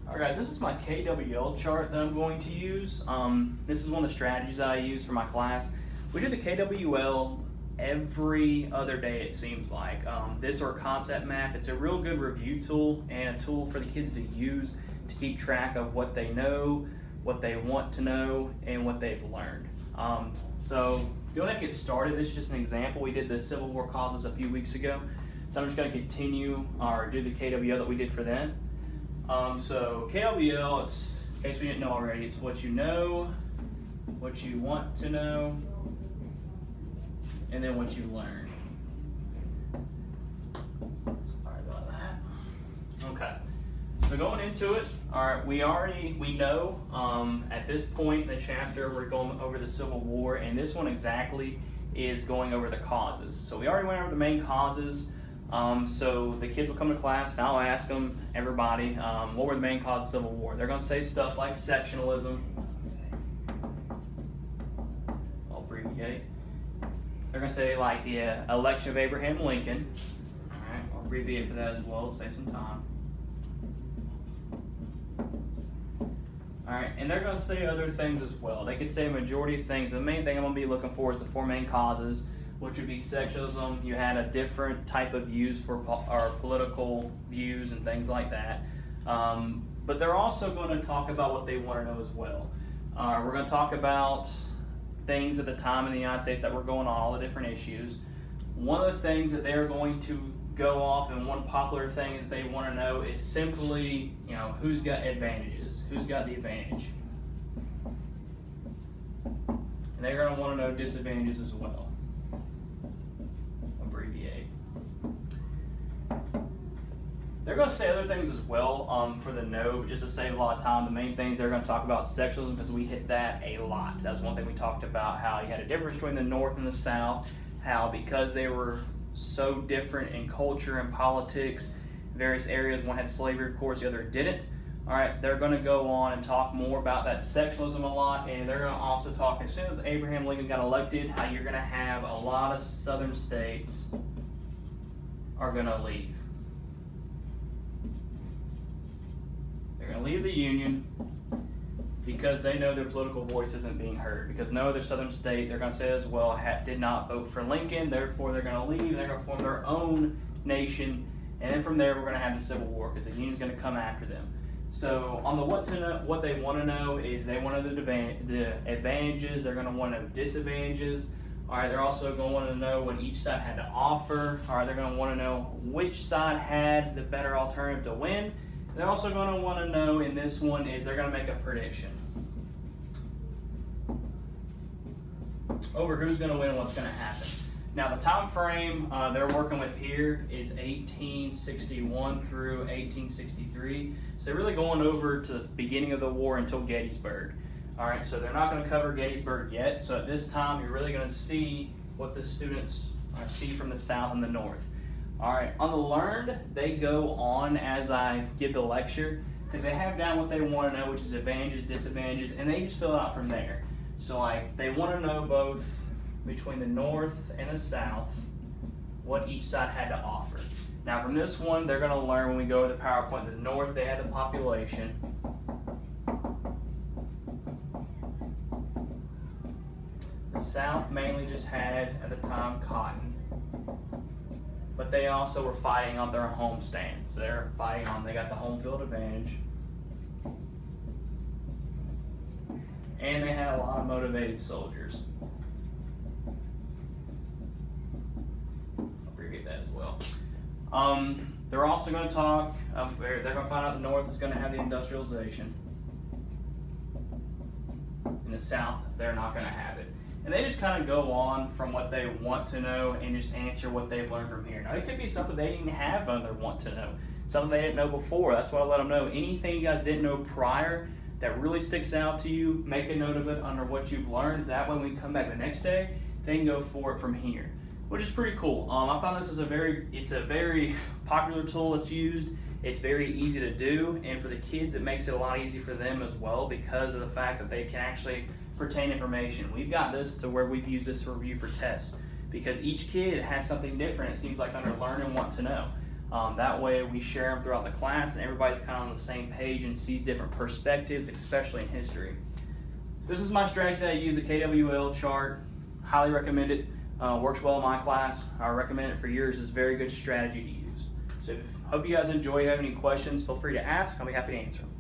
Alright guys, this is my KWL chart that I'm going to use. This is one of the strategies that I use for my class. We do the KWL every other day, it seems like. This or concept map, it's a real good review tool and a tool for the kids to use to keep track of what they know, what they want to know, and what they've learned. So go ahead and get started. This is just an example. We did the Civil War causes a few weeks ago. So I'm just going to continue or do the KWL that we did for them. So KWL, it's, in case we didn't know already, it's what you know, what you want to know, and then what you learn. Sorry about that. Okay, so going into it, all right, we know at this point in the chapter we're going over the Civil War, and this one exactly is going over the causes. So we already went over the main causes. So the kids will come to class and I'll ask them, everybody, what were the main causes of the Civil War? They're going to say stuff like sectionalism. I'll abbreviate. They're going to say like the election of Abraham Lincoln. Alright, I'll abbreviate for that as well, save some time. Alright, and they're going to say other things as well. They could say a majority of things. The main thing I'm going to be looking for is the four main causes, which would be sectionalism. You had a different type of views for our political views and things like that. But they're also going to talk about what they want to know as well. We're going to talk about things at the time in the United States that were going on, all the different issues. One of the things that they're going to go off, and one popular thing is they want to know is simply, who's got advantages, who's got the advantage. And they're going to want to know disadvantages as well. They're going to say other things as well for the no, but just to save a lot of time, the main things they're going to talk about sectionalism, because we hit that a lot. That's one thing we talked about, how you had a difference between the North and the South, how because they were so different in culture and politics, various areas, one had slavery, of course, the other didn't. All right, they're going to go on and talk more about that sectionalism a lot, and they're going to also talk, as soon as Abraham Lincoln got elected, how you're going to have a lot of southern states are going to leave. They're going to leave the Union because they know their political voice isn't being heard. Because no other southern state, they're going to say as well, did not vote for Lincoln, therefore they're going to leave, and they're going to form their own nation, and then from there we're going to have the Civil War because the Union's going to come after them. So on the what to know, what they want to know is they want to know the advantages, they're going to want to know disadvantages. All right, they're also going to want to know what each side had to offer. All right, they're going to want to know which side had the better alternative to win. They're also going to want to know in this one is they're going to make a prediction over who's going to win and what's going to happen. Now the time frame they're working with here is 1861 through 1863. So they're really going over to the beginning of the war until Gettysburg. All right, so they're not going to cover Gettysburg yet. So at this time you're really going to see what the students see from the South and the North. All right, on the learned, they go on as I give the lecture because they have down what they want to know, which is advantages, disadvantages, and they just fill it out from there. So like they want to know both between the North and the South, what each side had to offer. Now from this one, they're going to learn when we go to the PowerPoint, the North, they had the population. The South mainly just had, at the time, cotton. But they also were fighting on their home stands. They're fighting on, they got the home field advantage. And they had a lot of motivated soldiers. I'll abbreviate that as well. They're also going to talk, they're going to find out the North is going to have the industrialization. In the South, they're not going to have it. And they just kind of go on from what they want to know and just answer what they've learned from here. Now, it could be something they didn't have on their want to know, something they didn't know before. That's why I let them know. Anything you guys didn't know prior that really sticks out to you, make a note of it under what you've learned. That way, when we come back the next day, they can go for it from here, which is pretty cool. I found this is a very popular tool that's used. It's very easy to do, and for the kids, it makes it a lot easier for them as well because of the fact that they can actually pertain information. We've got this to where we've used this to review for tests because each kid has something different, it seems like, under learn and want to know. That way we share them throughout the class and everybody's kind of on the same page and sees different perspectives, especially in history. This is my strategy that I use, the KWL chart. Highly recommend it. Works well in my class. I recommend it for yours. It's a very good strategy to use. So hope you guys enjoy. If you have any questions, feel free to ask. I'll be happy to answer them.